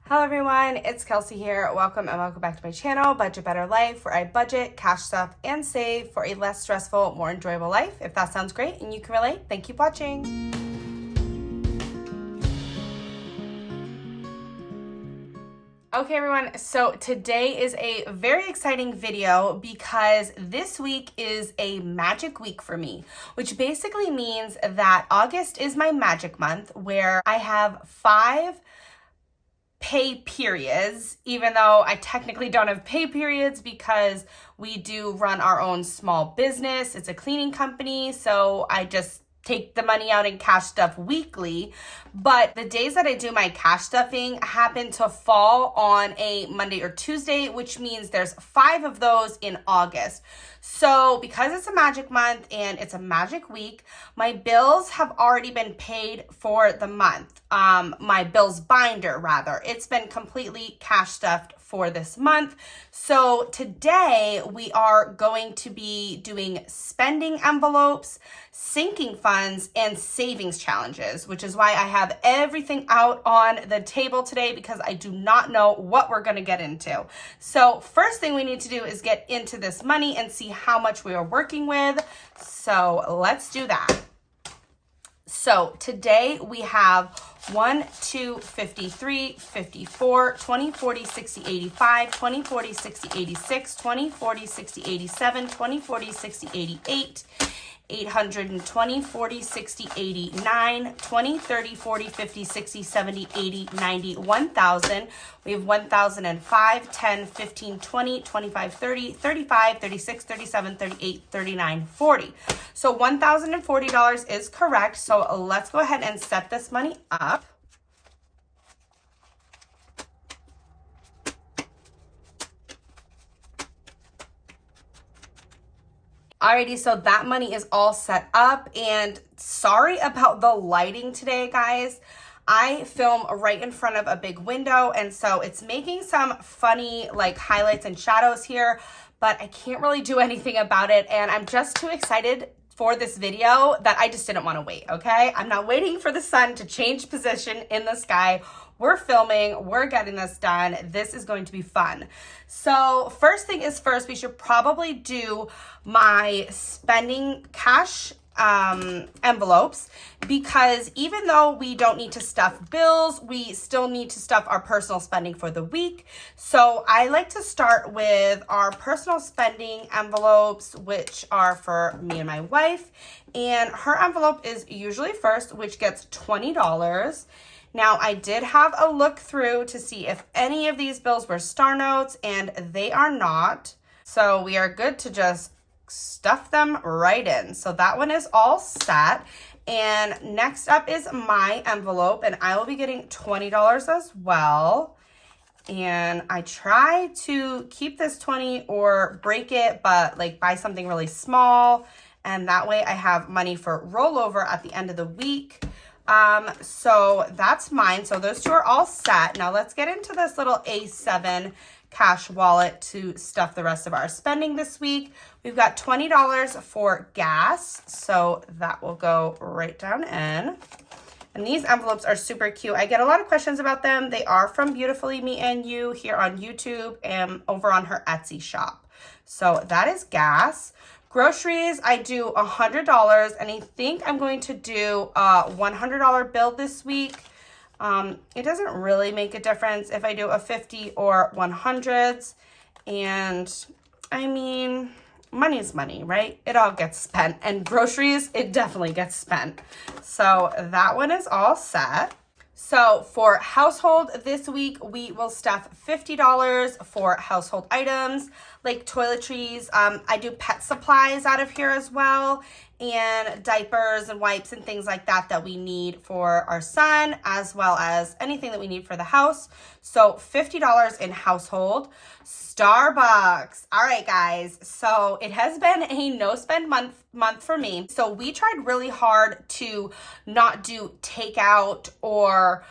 Hello everyone, it's Kelsey here. Welcome back to my channel, Budget Better Life, where I budget, cash stuff, and save for a less stressful, more enjoyable life. If that sounds great and you can relate, then keep watching. Okay everyone, so today is a very exciting video because this week is a magic week for me, which basically means that August is my magic month where I have 5 pay periods, even though I technically don't have pay periods because we do run our own small business. It's a cleaning company, so I just take the money out in cash stuff weekly. But the days that I do my cash stuffing happen to fall on a Monday or Tuesday, which means there's 5 of those in August. So because it's a magic month and it's a magic week, my bills have already been paid for the month. My bills binder rather, it's been completely cash stuffed for this month. So today we are going to be doing spending envelopes, sinking funds, and savings challenges, which is why I have everything out on the table today because I do not know what we're going to get into. So first thing we need to do is get into this money and see how much we are working with. So let's do that. So today we have 1, 2, 53, 54, 20, 40, 60, 85, 20, 40, 60, 86, 20, 40, 60, 87, 20, 40, 60, 88, 820, 40, 60, 89, 20, 30, 40, 50, 60, 70, 80, 90, 1,000. We have 1,005, 10, 15, 20, 25, 30, 35, 36, 37, 38, 39, 40. So $1,040 is correct. So let's go ahead and set this money up. Alrighty, so that money is all set up, and sorry about the lighting today, guys. I film right in front of a big window, and so it's making some funny like highlights and shadows here, but I can't really do anything about it, and I'm just too excited for this video that I just didn't want to wait, okay? I'm not waiting for the sun to change position in the sky. We're filming, we're getting this done. This is going to be fun. So first thing is first, we should probably do my spending cash envelopes, because even though we don't need to stuff bills, we still need to stuff our personal spending for the week. So I like to start with our personal spending envelopes, which are for me and my wife, and her envelope is usually first, which gets $20. Now, I did have a look through to see if any of these bills were star notes, and they are not. So we are good to just stuff them right in. So that one is all set. And next up is my envelope, and I will be getting $20 as well. And I try to keep this 20 or break it, but like buy something really small. And that way I have money for rollover at the end of the week. So that's mine. So those 2 are all set. Now let's get into this little A7 cash wallet to stuff the rest of our spending this week. We've got $20 for gas, so that will go right down in. And these envelopes are super cute. I get a lot of questions about them. They are from Beautifully Me and You here on YouTube and over on her Etsy shop. So that is gas. Groceries, I do $100, and I think I'm going to do a $100 bill this week. It doesn't really make a difference if I do a 50 or 100s. And I mean, money's money, right? It all gets spent. And groceries, it definitely gets spent. So that one is all set. So for household this week, we will stuff $50 for household items like toiletries. I do pet supplies out of here as well, and diapers and wipes and things like that that we need for our son, as well as anything that we need for the house. So $50 in household. Starbucks. All right, guys. So it has been a no spend month for me. So we tried really hard to not do takeout or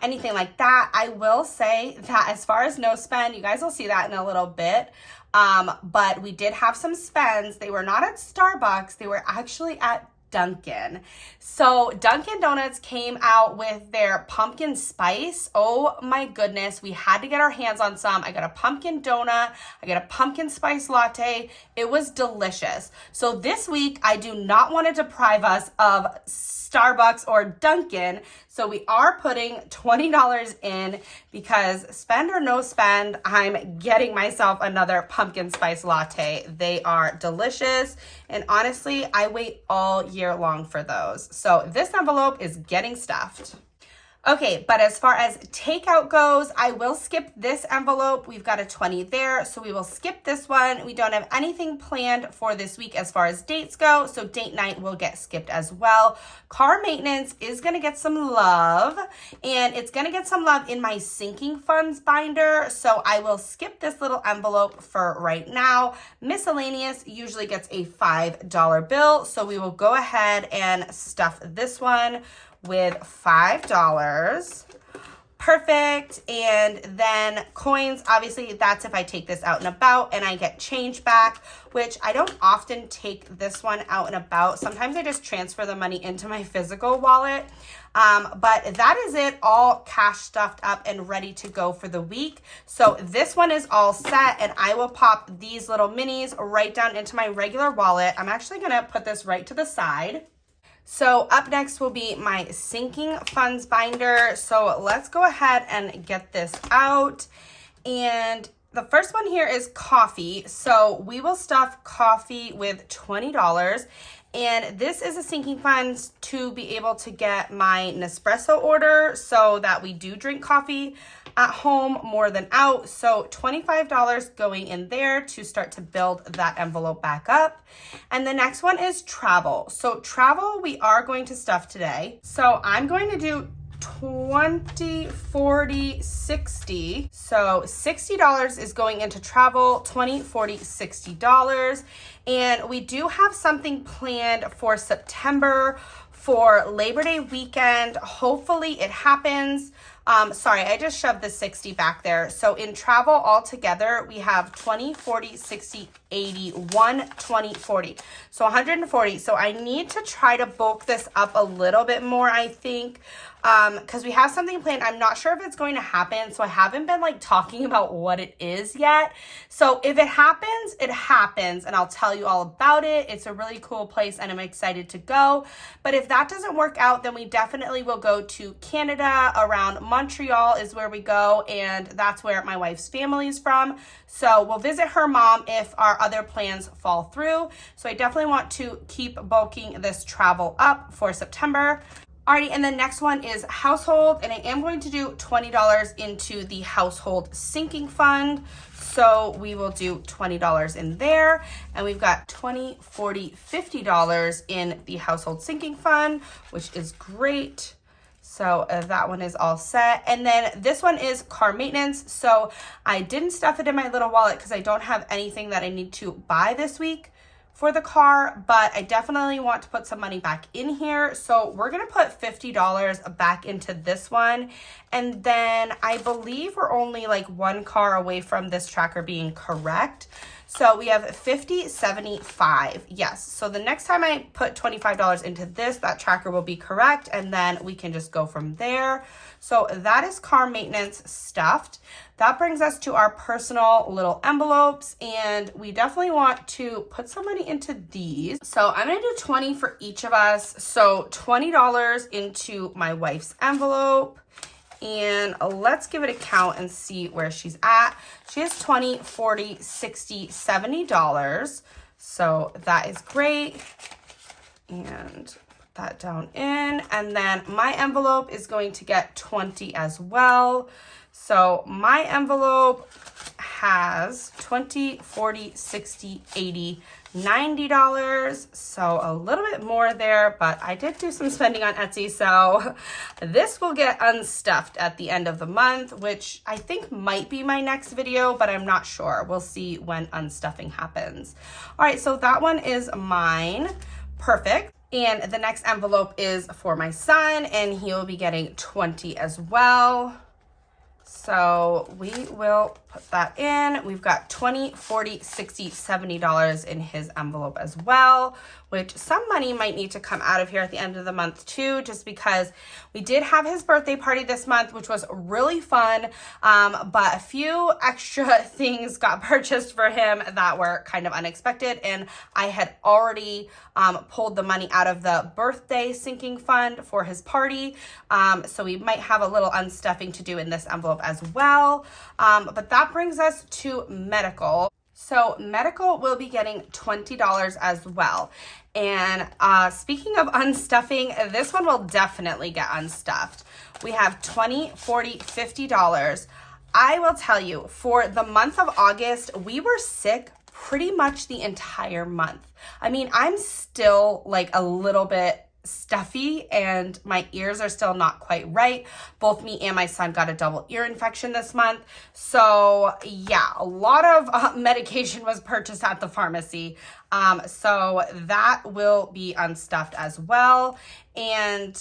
anything like that. I will say that as far as no spend, you guys will see that in a little bit. But we did have some spends. They were not at Starbucks. They were actually at Dunkin'. So Dunkin' Donuts came out with their pumpkin spice. Oh my goodness, we had to get our hands on some. I got a pumpkin donut, I got a pumpkin spice latte. It was delicious. So this week, I do not want to deprive us of Starbucks or Dunkin', so we are putting $20 in because spend or no spend, I'm getting myself another pumpkin spice latte. They are delicious, and honestly, I wait all year long for those. So this envelope is getting stuffed. Okay, but as far as takeout goes, I will skip this envelope. We've got a 20 there, so we will skip this one. We don't have anything planned for this week as far as dates go, so date night will get skipped as well. Car maintenance is going to get some love, and it's going to get some love in my sinking funds binder, so I will skip this little envelope for right now. Miscellaneous usually gets a $5 bill, so we will go ahead and stuff this one with $5. Perfect. And then coins, obviously that's if I take this out and about and I get change back, which I don't often take this one out and about. Sometimes I just transfer the money into my physical wallet. But that is it, all cash stuffed up and ready to go for the week. So this one is all set, and I will pop these little minis right down into my regular wallet. I'm actually gonna put this right to the side. So up next will be my sinking funds binder. So let's go ahead and get this out. And the first one here is coffee. So we will stuff coffee with $20. And this is a sinking fund to be able to get my Nespresso order so that we do drink coffee at home more than out. So $25 going in there to start to build that envelope back up. And the next one is travel. So travel we are going to stuff today. So I'm going to do 20, 40, 60. So $60 is going into travel, 20, 40, $60. And we do have something planned for September for Labor Day weekend. Hopefully it happens. Sorry, I just shoved the 60 back there. So in travel altogether, we have 20, 40, 60, 80, 120, 40. So 140. So I need to try to bulk this up a little bit more, I think, because we have something planned. I'm not sure if it's going to happen. So I haven't been like talking about what it is yet. So if it happens, it happens. And I'll tell you all about it. It's a really cool place and I'm excited to go. But if that doesn't work out, then we definitely will go to Canada. Around Montreal is where we go. And that's where my wife's family is from. So we'll visit her mom if our other plans fall through. So I definitely want to keep bulking this travel up for September. Alrighty, and the next one is household, and I am going to do $20 into the household sinking fund. So we will do $20 in there, and we've got $20, $40, $50 in the household sinking fund, which is great. So that one is all set. And then this one is car maintenance. So I didn't stuff it in my little wallet because I don't have anything that I need to buy this week for the car, but I definitely want to put some money back in here. So we're gonna put $50 back into this one. And then I believe we're only like one car away from this tracker being correct. So we have 50, 75, yes. So the next time I put $25 into this, that tracker will be correct, and then we can just go from there. So that is car maintenance stuffed. That brings us to our personal little envelopes, and we definitely want to put some money into these. So I'm gonna do 20 for each of us. So $20 into my wife's envelope. And let's give it a count and see where she's at. She has $20, $40, $60, $70. So that is great. And put that down in. And then my envelope is going to get 20 as well. So my envelope has 20, 40, 60, 80, $90. So a little bit more there, but I did do some spending on Etsy. So this will get unstuffed at the end of the month, which I think might be my next video, but I'm not sure. We'll see when unstuffing happens. All right, so that one is mine. Perfect. And the next envelope is for my son, and he will be getting 20 as well. So we will put that in. We've got $20, $40, $60, $70 in his envelope as well, which some money might need to come out of here at the end of the month too, just because we did have his birthday party this month, which was really fun. But a few extra things got purchased for him that were kind of unexpected. And I had already pulled the money out of the birthday sinking fund for his party. So we might have a little unstuffing to do in this envelope as well. But that brings us to medical. So medical will be getting $20 as well. And speaking of unstuffing, this one will definitely get unstuffed. We have $20, $40, $50. I will tell you, for the month of August, we were sick pretty much the entire month. I mean, I'm still like a little bit stuffy and my ears are still not quite right. Both me and my son got a double ear infection this month. So yeah, a lot of medication was purchased at the pharmacy. So that will be unstuffed as well. And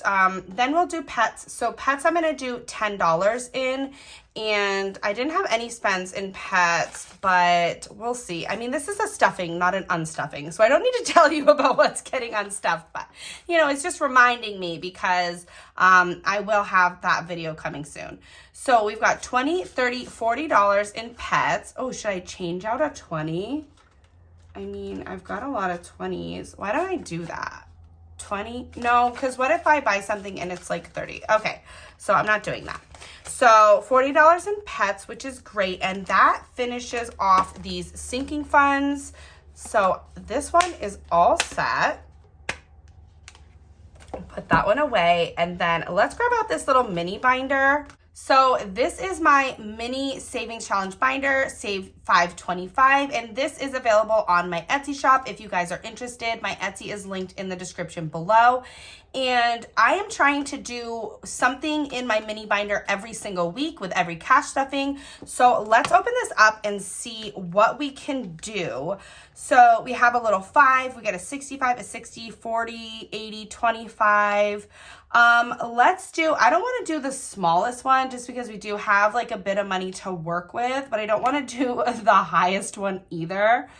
then we'll do pets. So pets, I'm going to do $10 in. And I didn't have any spends in pets, but we'll see. I mean, this is a stuffing, not an unstuffing. So I don't need to tell you about what's getting unstuffed, but you know, it's just reminding me because I will have that video coming soon. So we've got $20, $30, $40 in pets. Oh, should I change out a 20? I mean, I've got a lot of 20s. Why don't I do that? 20? No, because what if I buy something and it's like 30? Okay, so I'm not doing that. So $40 in pets, which is great. And that finishes off these sinking funds. So this one is all set. Put that one away. And then let's grab out this little mini binder. So this is my mini savings challenge binder, save $5.25, and this is available on my Etsy shop if you guys are interested. My Etsy is linked in the description below. And I am trying to do something in my mini binder every single week with every cash stuffing. So let's open this up and see what we can do. So we have a little 5, we get a 65, a 60, 40, 80, 25. Let's do, I don't want to do the smallest one just because we do have like a bit of money to work with, but I don't want to do the highest one either.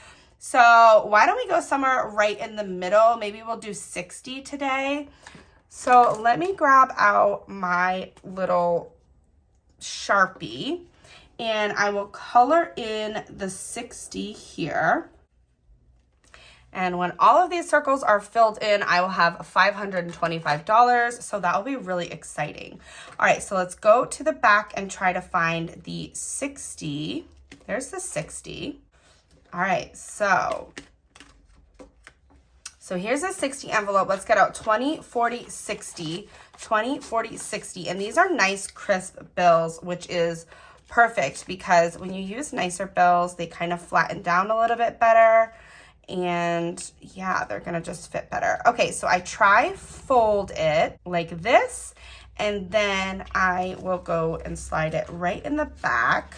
So why don't we go somewhere right in the middle? Maybe we'll do 60 today. So let me grab out my little Sharpie and I will color in the 60 here. And when all of these circles are filled in, I will have $525. So that will be really exciting. All right, so let's go to the back and try to find the 60. There's the 60. All right, so here's a 60 envelope. Let's get out 20, 40, 60, 20, 40, 60. And these are nice crisp bills, which is perfect because when you use nicer bills, they kind of flatten down a little bit better. And yeah, they're gonna just fit better. Okay, so I fold it like this, and then I will go and slide it right in the back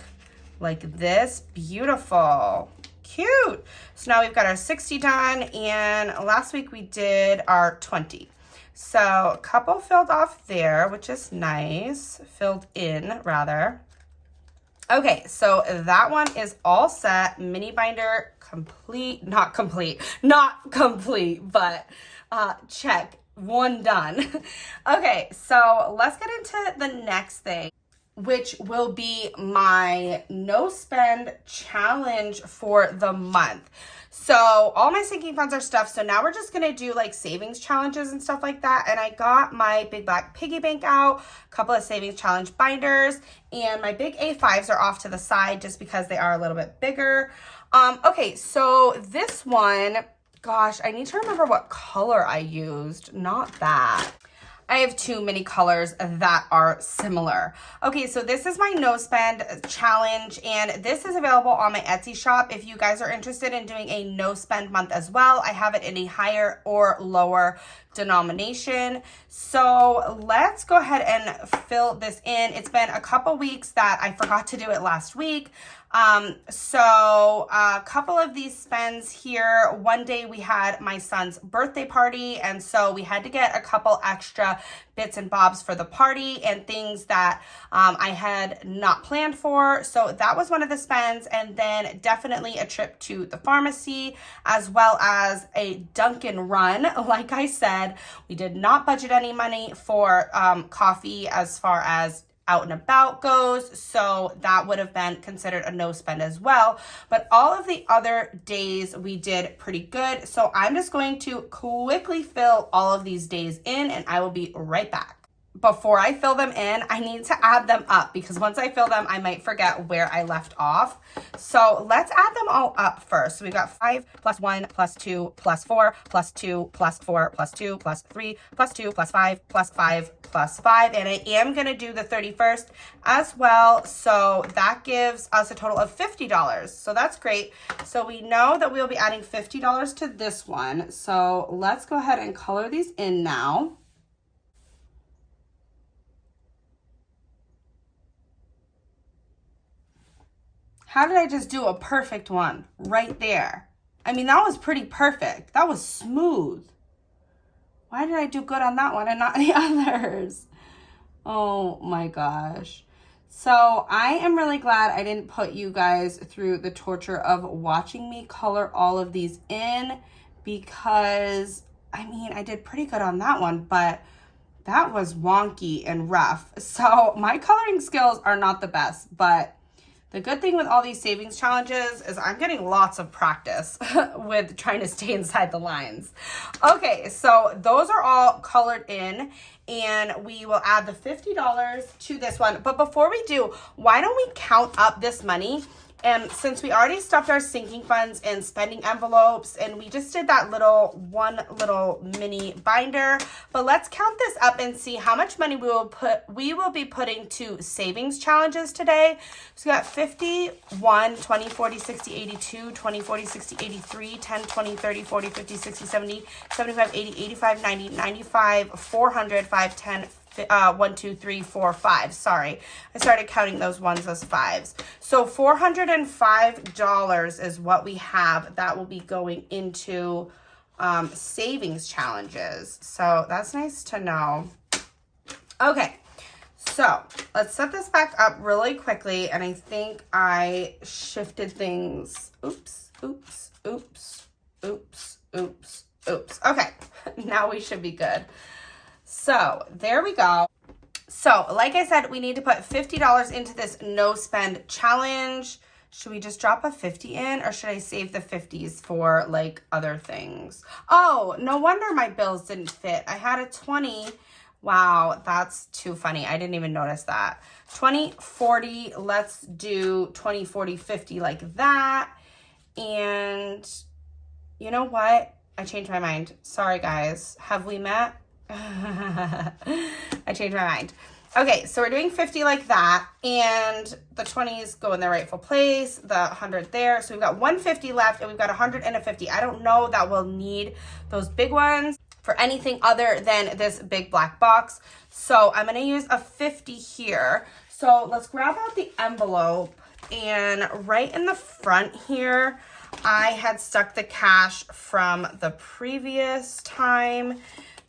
like this. Beautiful. Cute. So now we've got our 60 done, and last week we did our 20. So a couple filled off there, which is nice. Filled in, rather. Okay, so that one is all set. Mini binder complete, not complete, but check, one done. Okay, so let's get into the next thing, which will be my no spend challenge for the month. So all my sinking funds are stuffed. So now we're just going to do like savings challenges and stuff like that. And I got my big black piggy bank out, a couple of savings challenge binders, and my big A5s are off to the side just because they are a little bit bigger. Okay, so this one, gosh, I need to remember what color I used. Not that. I have too many colors that are similar. Okay, so this is my no spend challenge, and this is available on my Etsy shop if you guys are interested in doing a no spend month as well. I have it in a higher or lower denomination. So let's go ahead and fill this in. It's been a couple weeks that I forgot to do it last week. So a couple of these spends here. One day we had my son's birthday party, and so we had to get a couple extra bits and bobs for the party and things that I had not planned for. So that was one of the spends. And then definitely a trip to the pharmacy, as well as a Dunkin' run. Like I said, we did not budget any money for coffee as far as out and about goes, so that would have been considered a no spend as well. But all of the other days we did pretty good. So I'm just going to quickly fill all of these days in, and I will be right back. Before I fill them in, I need to add them up, because once I fill them, I might forget where I left off. So let's add them all up first. So we've got 5 plus 1 plus 2 plus 4 plus 2 plus 4 plus 2 plus 3 plus 2 plus 5 plus 5 plus 5. And I am going to do the 31st as well. So that gives us a total of $50. So that's great. So we know that we'll be adding $50 to this one. So let's go ahead and color these in now. How did I just do a perfect one right there? I mean, that was pretty perfect. That was smooth. Why did I do good on that one and not the others? Oh my gosh. So I am really glad I didn't put you guys through the torture of watching me color all of these in, because I mean, I did pretty good on that one, but that was wonky and rough. So my coloring skills are not the best, but the good thing with all these savings challenges is I'm getting lots of practice with trying to stay inside the lines. Okay, so those are all colored in, and we will add the $50 to this one. But before we do, why don't we count up this money? And since we already stuffed our sinking funds in spending envelopes, and we just did that one little mini binder, but let's count this up and see how much money we will be putting to savings challenges today. So we got 50, 1, 20, 40, 60, 82, 20, 40, 60, 83, 10, 20, 30, 40, 50, 60, 70, 75, 80, 85, 90, 95, 400, 5, 10, 1, 2, 3, 4, 5. Sorry, I started counting those ones as fives. So $405 is what we have that will be going into savings challenges. So that's nice to know. Okay, so let's set this back up really quickly. And I think I shifted things. Oops. Okay, now we should be good. So there we go. So like I said, we need to put $50 into this no spend challenge. Should we just drop a 50 in, or should I save the 50s for like other things? Oh, no wonder my bills didn't fit. I had a 20. Wow, that's too funny. I didn't even notice that. 20, 40, let's do 20, 40, 50 like that. And you know what? I changed my mind. Sorry guys. Have we met? I changed my mind. Okay, so we're doing 50 like that, and the 20s go in their rightful place, the 100 there. So we've got 150 left, and we've got 100 and a 50. I don't know that we'll need those big ones for anything other than this big black box. So I'm going to use a 50 here. So let's grab out the envelope, and right in the front here, I had stuck the cash from the previous time.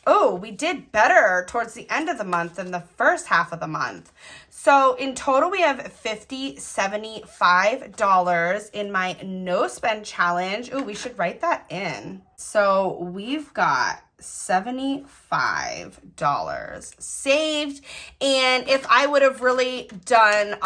Oh, we did better towards the end of the month than the first half of the month. So in total, we have $75 in my no spend challenge. Oh, we should write that in. So we've got $75 saved. And if I would have really done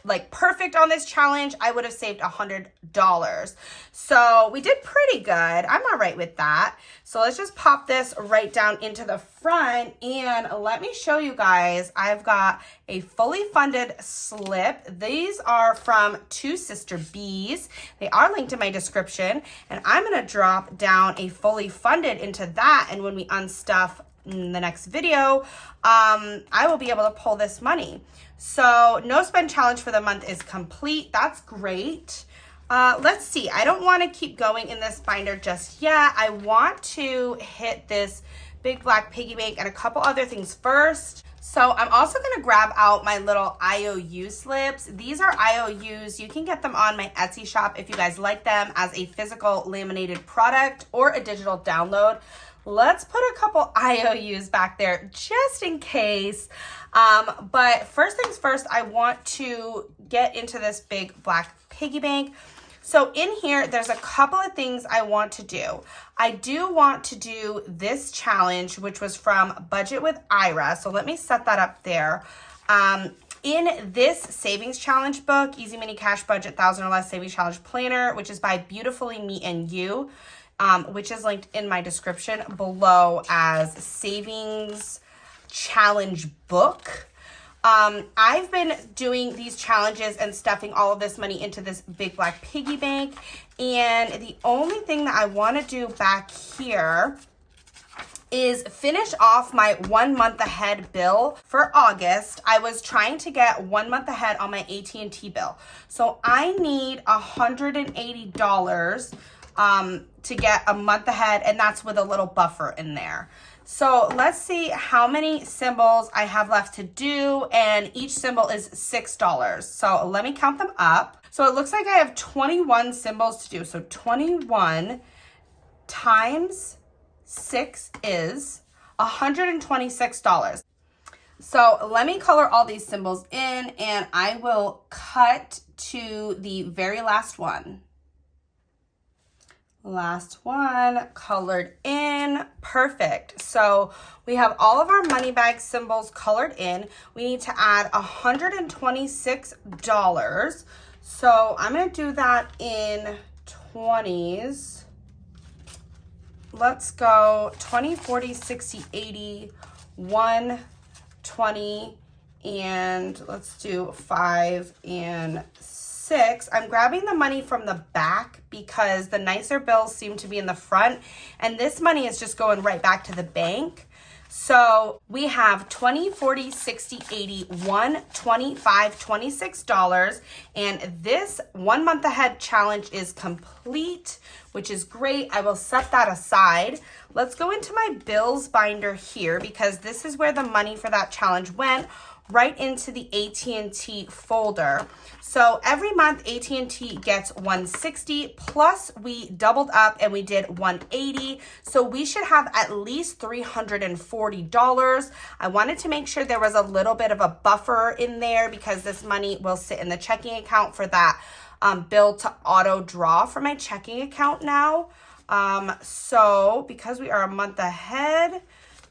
like perfect on this challenge, I would have saved $100. So we did pretty good. I'm all right with that. So let's just pop this right down into the front, and let me show you guys. I've got a fully funded slip. These are from Two Sister Bees. They are linked in my description, and I'm going to drop down a fully funded into that. And when we unstuff in the next video, I will be able to pull this money. So no spend challenge for the month is complete. That's great. Let's see. I don't want to keep going in this binder just yet. I want to hit this big black piggy bank and a couple other things first. So I'm also going to grab out my little IOU slips. These are IOUs. You can get them on my Etsy shop if you guys like them as a physical laminated product or a digital download. let's put a couple IOUs back there just in case. But first things first, I want to get into this big black piggy bank. So in here, there's a couple of things I want to do. I do want to do this challenge, which was from Budget with Ira. So let me set that up there. In this savings challenge book, Easy Mini Cash Budget 1,000 or Less Savings Challenge Planner, which is by Beautifully Me and You, which is linked in my description below as savings challenge book. I've been doing these challenges and stuffing all of this money into this big black piggy bank. And the only thing that I want to do back here is finish off my 1 month ahead bill for August. I was trying to get 1 month ahead on my AT&T bill. So I need $180 to get a month ahead, and that's with a little buffer in there. So let's see how many symbols I have left to do, and each symbol is $6. So let me count them up. So it looks like I have 21 symbols to do. So 21 times 6 is $126. So let me color all these symbols in, and I will cut to the very last one. Last one colored in. Perfect. So we have all of our money bag symbols colored in. We need to add $126. So I'm going to do that in 20s. Let's go 20, 40, 60, 80, 1, 20, and let's do 5 and 6. I'm grabbing the money from the back because the nicer bills seem to be in the front, and this money is just going right back to the bank. So we have 20, 40, 60, 80, 1, 25, $26. And this 1 month ahead challenge is complete, which is great. I will set that aside. Let's go into my bills binder here because this is where the money for that challenge went, right into the AT&T folder. So every month AT&T gets $160, plus we doubled up and we did $180. So we should have at least $340. I wanted to make sure there was a little bit of a buffer in there because this money will sit in the checking account for that bill to auto draw for my checking account now. So because we are a month ahead,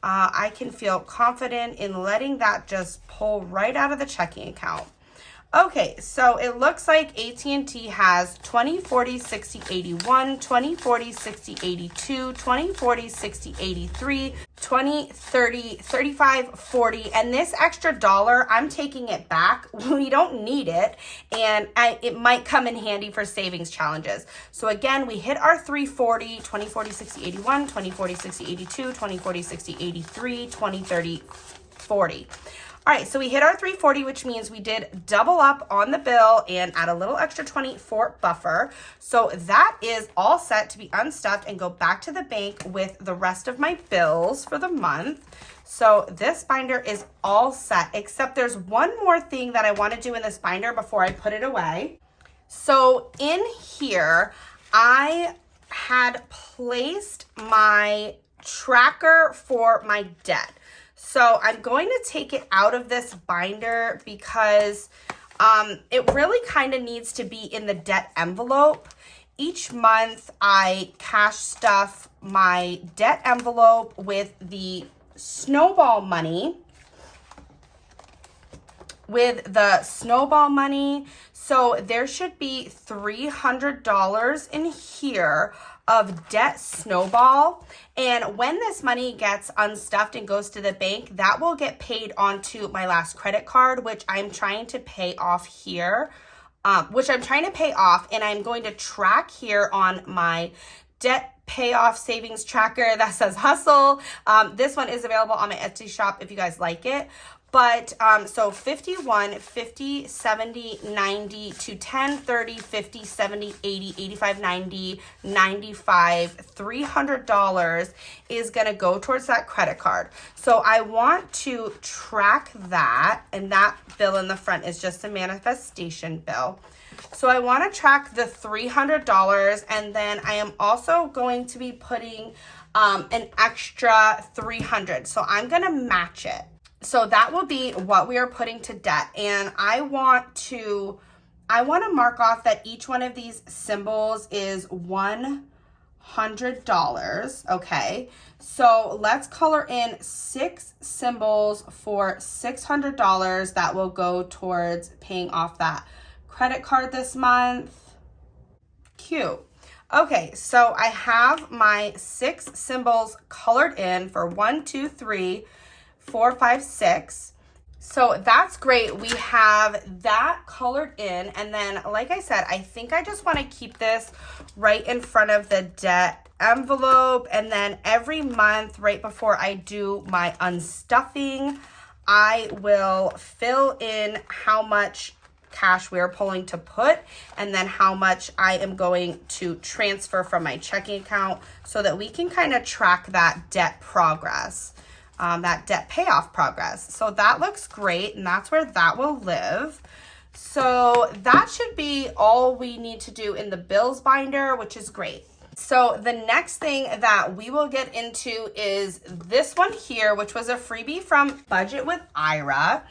I can feel confident in letting that just pull right out of the checking account. Okay, so it looks like AT&T has 20, 40, 60, 81, 20, 40, 60, 82, 20, 40, 60, 83, 20, 30, 35, 40, and this extra $1, I'm taking it back. We don't need it, and it might come in handy for savings challenges. So again, we hit our 340, 20, 40, 60, 81, 20, 40, 60, 82, 20, 40, 60, 83, 20, 30, 40. All right, so we hit our 340, which means we did double up on the bill and add a little extra 20 for buffer. So that is all set to be unstuffed and go back to the bank with the rest of my bills for the month. So this binder is all set, except there's one more thing that I want to do in this binder before I put it away. So in here, I had placed my tracker for my debt. So I'm going to take it out of this binder because it really kind of needs to be in the debt envelope. Each month I cash stuff my debt envelope with the snowball money. So there should be $300 in here of debt snowball. And when this money gets unstuffed and goes to the bank, that will get paid onto my last credit card, which I'm trying to pay off here, and I'm going to track here on my debt payoff savings tracker that says hustle. This one is available on my Etsy shop if you guys like it. But so 51, 50, 70, 90 to 10, 30, 50, 70, 80, 85, 90, 95, $300 is going to go towards that credit card. So I want to track that, and that bill in the front is just a manifestation bill. So I want to track the $300, and then I am also going to be putting an extra $300. So I'm gonna match it. So that will be what we are putting to debt. And I want to mark off that each one of these symbols is $100, okay? So let's color in 6 symbols for $600 that will go towards paying off that credit card this month. Cute. Okay, so I have my 6 symbols colored in for 1, 2, 3, 4, 5, 6. So that's great. We have that colored in. And then, like I said, I think I just want to keep this right in front of the debt envelope. And then every month, right before I do my unstuffing, I will fill in how much cash we're pulling to put and then how much I am going to transfer from my checking account so that we can kind of track that debt progress. That debt payoff progress. So that looks great, and that's where that will live. So that should be all we need to do in the bills binder, which is great. So the next thing that we will get into is this one here, which was a freebie from Budget with Ira.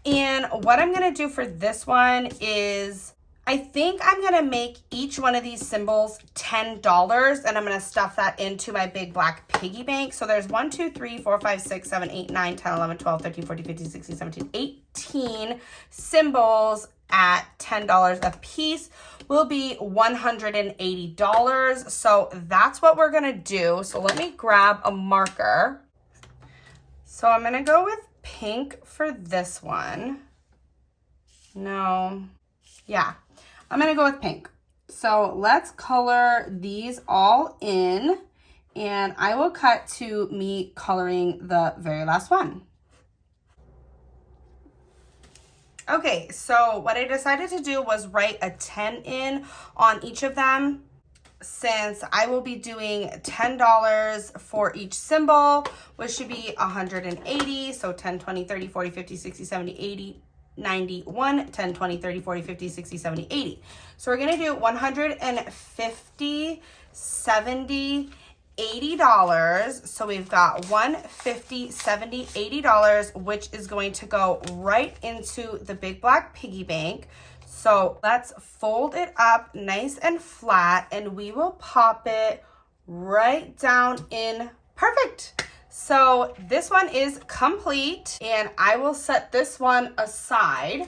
And what I'm gonna do for this one is I think I'm gonna make each one of these symbols $10, and I'm gonna stuff that into my big black piggy bank. So there's 1, 2, 3, 4, 5, 6, 7, 8, 9, 10, 11, 12, 13, 14, 15, 16, 17, 18 symbols at $10 a piece will be $180. So that's what we're gonna do. So let me grab a marker. So I'm gonna go with pink for this one. No, yeah. I'm gonna go with pink. So let's color these all in, and I will cut to me coloring the very last one. Okay, so what I decided to do was write a 10 in on each of them, since I will be doing $10 for each symbol, which should be 180. So 10, 20, 30, 40, 50, 60, 70, 80, 91, 10, 20, 30, 40, 50, 60, 70, 80. So we're gonna do 150, 70, $80. So we've got $150, $70, $80, which is going to go right into the big black piggy bank. So let's fold it up nice and flat, and we will pop it right down in. Perfect. So this one is complete, and I will set this one aside.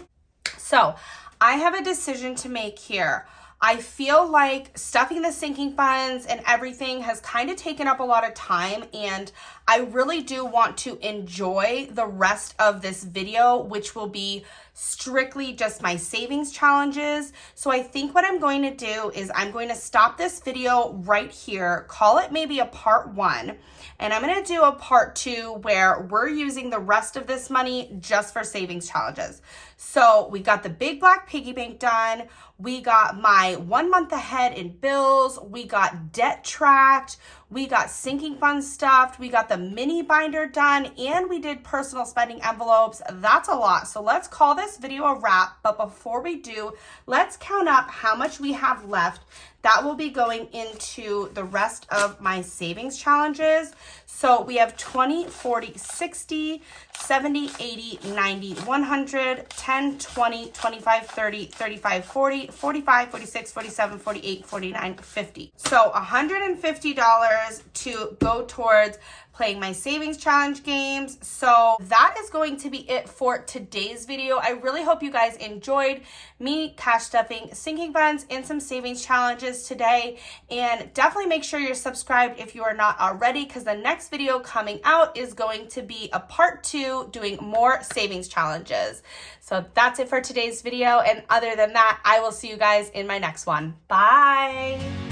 So I have a decision to make here. I feel like stuffing the sinking funds and everything has kind of taken up a lot of time, and I really do want to enjoy the rest of this video, which will be strictly just my savings challenges. So I think what I'm going to do is I'm going to stop this video right here, call it maybe a part 1, and I'm going to do a part 2 where we're using the rest of this money just for savings challenges. So we got the big black piggy bank done. We got my 1 month ahead in bills. We got debt tracked. We got sinking funds stuffed. We got the mini binder done, and we did personal spending envelopes. That's a lot. So let's call this video a wrap. But before we do, let's count up how much we have left. That will be going into the rest of my savings challenges. So we have 20, 40, 60, 70, 80, 90, 100, 10, 20, 25, 30, 35, 40, 45, 46, 47, 48, 49, 50. So $150 to go towards playing my savings challenge games. So that is going to be it for today's video. I really hope you guys enjoyed me cash stuffing sinking funds and some savings challenges today. And definitely make sure you're subscribed if you are not already, because the next video coming out is going to be a part 2 doing more savings challenges. So that's it for today's video. And other than that, I will see you guys in my next one. Bye.